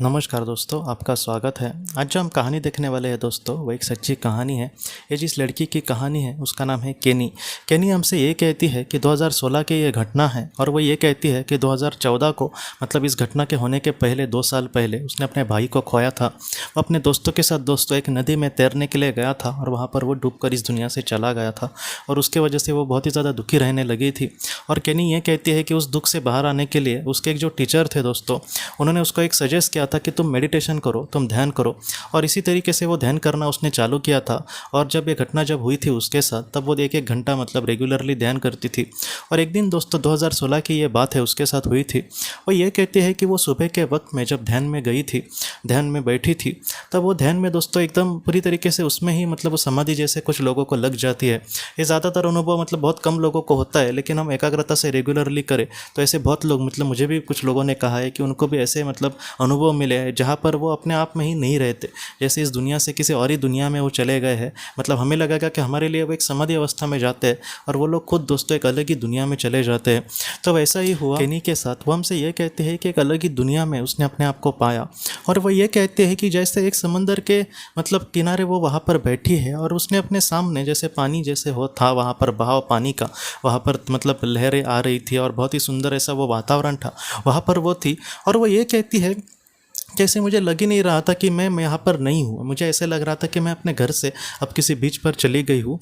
नमस्कार दोस्तों, आपका स्वागत है। आज जो हम कहानी देखने वाले हैं दोस्तों, वो एक सच्ची कहानी है। ये जिस लड़की की कहानी है उसका नाम है केनी। केनी हमसे ये कहती है कि 2016 की ये घटना है, और वो ये कहती है कि 2014 को मतलब इस घटना के होने के पहले 2 साल पहले उसने अपने भाई को खोया था। वो अपने दोस्तों के साथ दोस्तों एक नदी में तैरने के लिए गया था, और वहाँ पर वो डूबकर इस दुनिया से चला गया था, और उसके वजह से वो बहुत ही ज़्यादा दुखी रहने लगी थी। और केनी ये कहती है कि उस दुख से बाहर आने के लिए उसके एक जो टीचर थे दोस्तों, उन्होंने उसको एक सजेस्ट किया था कि तुम मेडिटेशन करो, तुम ध्यान करो। और इसी तरीके से वो ध्यान करना उसने चालू किया था। और जब ये घटना जब हुई थी उसके साथ, तब वो 1-1 घंटा मतलब रेगुलरली ध्यान करती थी। और एक दिन दोस्तों 2016 की ये बात है, उसके साथ हुई थी। वो ये कहती है कि वो सुबह के वक्त में जब ध्यान में गई थी, ध्यान में बैठी थी, तब वो ध्यान में दोस्तों एकदम पूरी तरीके से उसमें ही मतलब वो समाधि जैसे कुछ लोगों को लग जाती है। ये ज़्यादातर अनुभव मतलब बहुत कम लोगों को होता है, लेकिन हम एकाग्रता से रेगुलरली करें तो ऐसे बहुत लोग मतलब मुझे भी कुछ लोगों ने कहा है कि उनको भी ऐसे मतलब अनुभव मिले हैं जहाँ पर वो अपने आप में ही नहीं रहते, जैसे इस दुनिया से किसी और ही दुनिया में वो चले गए हैं। मतलब हमें लगेगा कि हमारे लिए वो एक समाधि अवस्था में जाते हैं, और वो लोग खुद दोस्तों एक अलग ही दुनिया में चले जाते हैं। तो वैसा ही हुआ केनी के साथ। वो हमसे ये कहते हैं कि एक अलग ही दुनिया में उसने अपने आप को पाया। और वो ये कहते हैं कि जैसे एक समंदर के मतलब किनारे वो वहाँ पर बैठी है, और उसने अपने सामने जैसे पानी जैसे हो था, वहाँ पर बहाव पानी का, वहाँ पर मतलब लहरें आ रही थी, और बहुत ही सुंदर ऐसा वो वातावरण था, वहाँ पर वो थी। और वो ये कहती है जैसे मुझे लग ही नहीं रहा था कि मैं यहाँ पर नहीं हूँ, मुझे ऐसे लग रहा था कि मैं अपने घर से अब किसी बीच पर चली गई हूँ,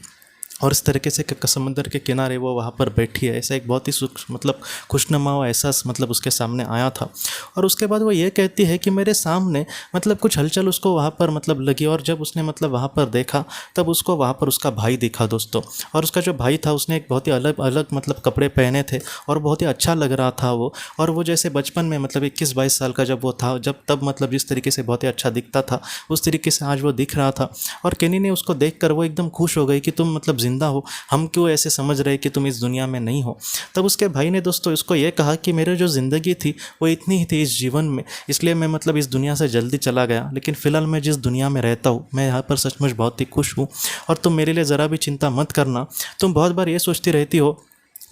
और इस तरीके से समंदर के किनारे वो वहाँ पर बैठी है। ऐसा एक बहुत ही सुख मतलब खुशनुमा एहसास मतलब उसके सामने आया था। और उसके बाद वो ये कहती है कि मेरे सामने मतलब कुछ हलचल उसको वहाँ पर मतलब लगी, और जब उसने मतलब वहाँ पर देखा, तब उसको वहाँ पर उसका भाई दिखा दोस्तों। और उसका जो भाई था उसने एक बहुत ही अलग अलग मतलब कपड़े पहने थे, और बहुत ही अच्छा लग रहा था वो। और वो जैसे बचपन में मतलब 21-22 साल का जब वो था, जब तब मतलब जिस तरीके से बहुत ही अच्छा दिखता था, उस तरीके से आज वो दिख रहा था। और केनी ने उसको देखकर वो एकदम खुश हो गई कि तुम मतलब जिंदा हो, हम क्यों ऐसे समझ रहे कि तुम इस दुनिया में नहीं हो। तब उसके भाई ने दोस्तों इसको ये कहा कि मेरे जो ज़िंदगी थी वो इतनी ही थी इस जीवन में, इसलिए मैं मतलब इस दुनिया से जल्दी चला गया, लेकिन फ़िलहाल मैं जिस दुनिया में रहता हूँ मैं यहाँ पर सचमुच बहुत ही खुश हूँ। और तुम मेरे लिए ज़रा भी चिंता मत करना। तुम बहुत बार ये सोचती रहती हो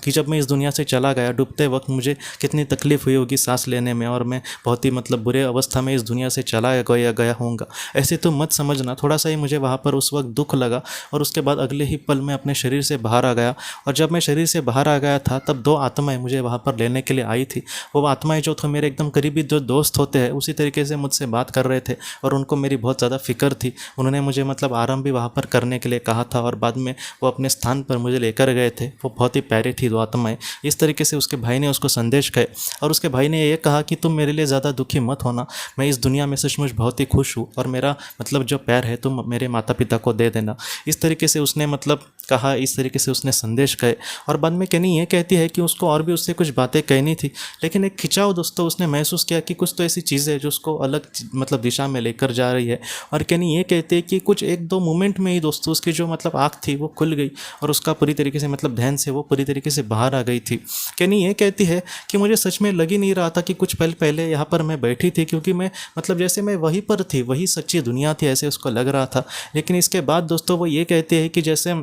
कि जब मैं इस दुनिया से चला गया डूबते वक्त मुझे कितनी तकलीफ़ हुई होगी सांस लेने में, और मैं बहुत ही मतलब बुरे अवस्था में इस दुनिया से चला गया होऊंगा। ऐसे तो मत समझना, थोड़ा सा ही मुझे वहाँ पर उस वक्त दुख लगा, और उसके बाद अगले ही पल मैं अपने शरीर से बाहर आ गया। और जब मैं शरीर से बाहर आ गया था, तब 2 आत्माएं मुझे वहाँ पर लेने के लिए आई थी। वो आत्माएं जो थे मेरे एकदम करीबी जो दोस्त होते हैं, उसी तरीके से मुझसे बात कर रहे थे, और उनको मेरी बहुत ज़्यादा फिक्र थी। उन्होंने मुझे मतलब आराम भी वहाँ पर करने के लिए कहा था, और बाद में वो अपने स्थान पर मुझे लेकर गए थे। वो बहुत ही प्यारी थी 2 आत्माएं। इस तरीके से उसके भाई ने उसको संदेश कहे, और उसके भाई ने ये कहा कि तुम मेरे लिए ज़्यादा दुखी मत होना, मैं इस दुनिया में सचमुच बहुत ही खुश हूँ, और मेरा मतलब जो प्यार है तुम मेरे माता पिता को दे देना। इस तरीके से उसने मतलब कहा, इस तरीके से उसने संदेश कहे। और बाद में केनी ये कहती है कि उसको और भी उससे कुछ बातें कहनी थी, लेकिन एक खिंचाव दोस्तों उसने महसूस किया कि कुछ तो ऐसी चीज़ है जो उसको अलग मतलब दिशा में लेकर जा रही है। और केनी ये कहती है कि कुछ 1-2 मोमेंट में ही दोस्तों उसकी जो मतलब आँख थी वो खुल गई, और उसका पूरी तरीके से मतलब ध्यान से वो पूरी तरीके से बाहर आ गई थी। केनी ये कहती है कि मुझे सच में लग ही नहीं रहा था कि कुछ पल पहले यहाँ पर मैं बैठी थी, क्योंकि मैं मतलब जैसे मैं वहीं पर थी, वही सच्ची दुनिया थी, ऐसे उसको लग रहा था। लेकिन इसके बाद दोस्तों वो ये कहते हैं कि जैसे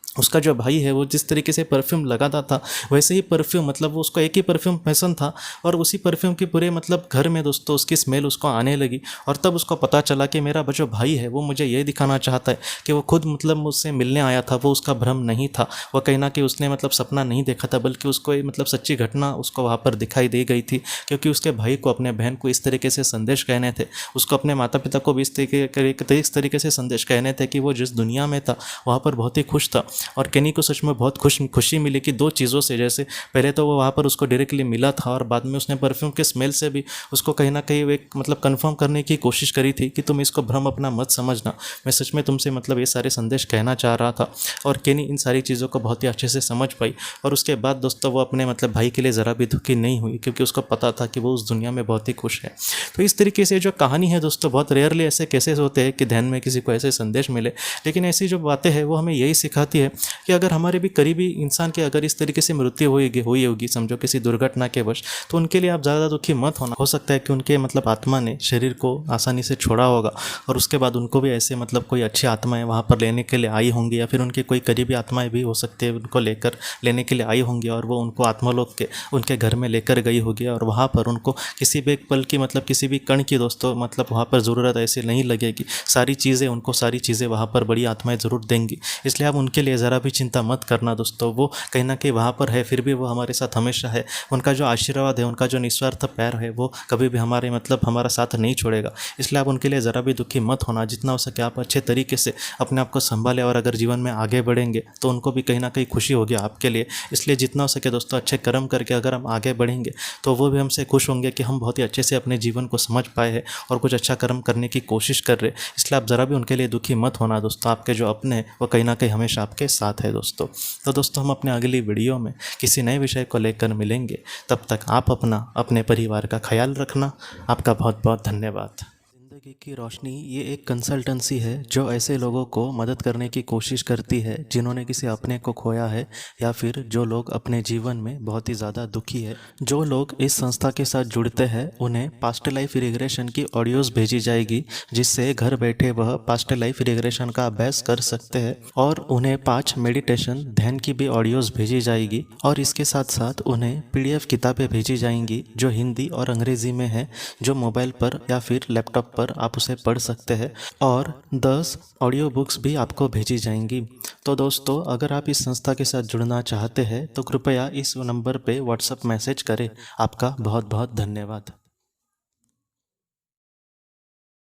उसका जो भाई है वो जिस तरीके से परफ्यूम लगाता था, वैसे ही परफ्यूम मतलब वो उसको एक ही परफ्यूम पसंद था, और उसी परफ्यूम की पूरे मतलब घर में दोस्तों उसकी स्मेल उसको आने लगी। और तब उसको पता चला कि मेरा जो भाई है वो मुझे ये दिखाना चाहता है कि वो खुद मतलब मुझसे मिलने आया था, वो उसका भ्रम नहीं था, वो कहीं ना कहीं उसने मतलब सपना नहीं देखा था, बल्कि उसको ये मतलब सच्ची घटना उसको वहाँ पर दिखाई दे गई थी। क्योंकि उसके भाई को अपने बहन को इस तरीके से संदेश कहने थे, उसको अपने माता पिता को भी इस तरीके से संदेश कहने थे कि वो जिस दुनिया में था वहाँ पर बहुत ही खुश था। और केनी को सच में बहुत खुशी मिली कि 2 चीज़ों से, जैसे पहले तो वो वहाँ पर उसको डायरेक्टली मिला था, और बाद में उसने परफ्यूम के स्मेल से भी उसको कहीं ना कहीं एक मतलब कंफर्म करने की कोशिश करी थी कि तुम इसको भ्रम अपना मत समझना, मैं सच में तुमसे मतलब ये सारे संदेश कहना चाह रहा था। और केनी इन सारी चीज़ों को बहुत ही अच्छे से समझ पाई, और उसके बाद दोस्तों वो अपने मतलब भाई के लिए ज़रा भी दुखी नहीं हुई, क्योंकि उसको पता था कि वो उस दुनिया में बहुत ही खुश है। तो इस तरीके से जो कहानी है दोस्तों, बहुत रेयरली ऐसे केसेस होते हैं कि ध्यान में किसी को ऐसे संदेश मिले, लेकिन ऐसी जो बातें हैं वो हमें यही सिखाती है कि अगर हमारे भी करीबी इंसान की अगर इस तरीके से मृत्यु हुई होगी समझो किसी दुर्घटना के वश, तो उनके लिए आप ज़्यादा दुखी मत होना। हो सकता है कि उनके मतलब आत्मा ने शरीर को आसानी से छोड़ा होगा और उसके बाद उनको भी ऐसे मतलब कोई अच्छी आत्माएं वहाँ पर लेने के लिए आई होंगी, या फिर उनके कोई करीबी आत्माएं भी हो सकती है उनको लेकर लेने के लिए आई होंगी और वो उनको आत्मलोक के उनके घर में लेकर गई होगी और वहाँ पर उनको किसी भी एक पल की मतलब किसी भी कण की दोस्तों मतलब वहाँ पर ज़रूरत ऐसे नहीं लगेगी। सारी चीज़ें वहाँ पर बड़ी आत्माएं ज़रूर देंगी। इसलिए आप उनके लिए ज़रा भी चिंता मत करना दोस्तों। वो कहीं ना कहीं वहाँ पर है, फिर भी वो हमारे साथ हमेशा है। उनका जो आशीर्वाद है, उनका जो निस्वार्थ प्यार है, वो कभी भी हमारे मतलब हमारा साथ नहीं छोड़ेगा। इसलिए आप उनके लिए ज़रा भी दुखी मत होना। जितना हो सके आप अच्छे तरीके से अपने आप को संभालें और अगर जीवन में आगे बढ़ेंगे तो उनको भी कहीं ना कहीं खुशी होगी आपके लिए। इसलिए जितना हो सके दोस्तों अच्छे कर्म करके अगर हम आगे बढ़ेंगे तो वो भी हमसे खुश होंगे कि हम बहुत ही अच्छे से अपने जीवन को समझ पाए हैं और कुछ अच्छा कर्म करने की कोशिश कर रहे। इसलिए आप ज़रा भी उनके लिए दुखी मत होना दोस्तों। आपके जो अपने हैं वो कहीं ना कहीं हमेशा आपके साथ है दोस्तों। तो दोस्तों हम अपने अगली वीडियो में किसी नए विषय को लेकर मिलेंगे। तब तक आप अपने परिवार का ख्याल रखना। आपका बहुत बहुत धन्यवाद। ज़िंदगी की रोशनी ये एक कंसल्टेंसी है जो ऐसे लोगों को मदद करने की कोशिश करती है जिन्होंने किसी अपने को खोया है या फिर जो लोग अपने जीवन में बहुत ही ज़्यादा दुखी है। जो लोग इस संस्था के साथ जुड़ते हैं उन्हें पास्ट लाइफ रिग्रेशन की ऑडियोज़ भेजी जाएगी, जिससे घर बैठे वह पास्ट लाइफ रिग्रेशन का अभ्यास कर सकते हैं। और उन्हें 5 मेडिटेशन ध्यान की भी ऑडियोज़ भेजी जाएगी और इसके साथ साथ उन्हें PDF किताबें भेजी जाएंगी जो हिंदी और अंग्रेज़ी में है, जो मोबाइल पर या फिर लैपटॉप पर आप उसे पढ़ सकते हैं। और 10 ऑडियो बुक्स भी आपको भेजी जाएंगी। तो दोस्तों अगर आप इस संस्था के साथ जुड़ना चाहते हैं तो कृपया इस नंबर पे व्हाट्सएप मैसेज करें। आपका बहुत बहुत धन्यवाद।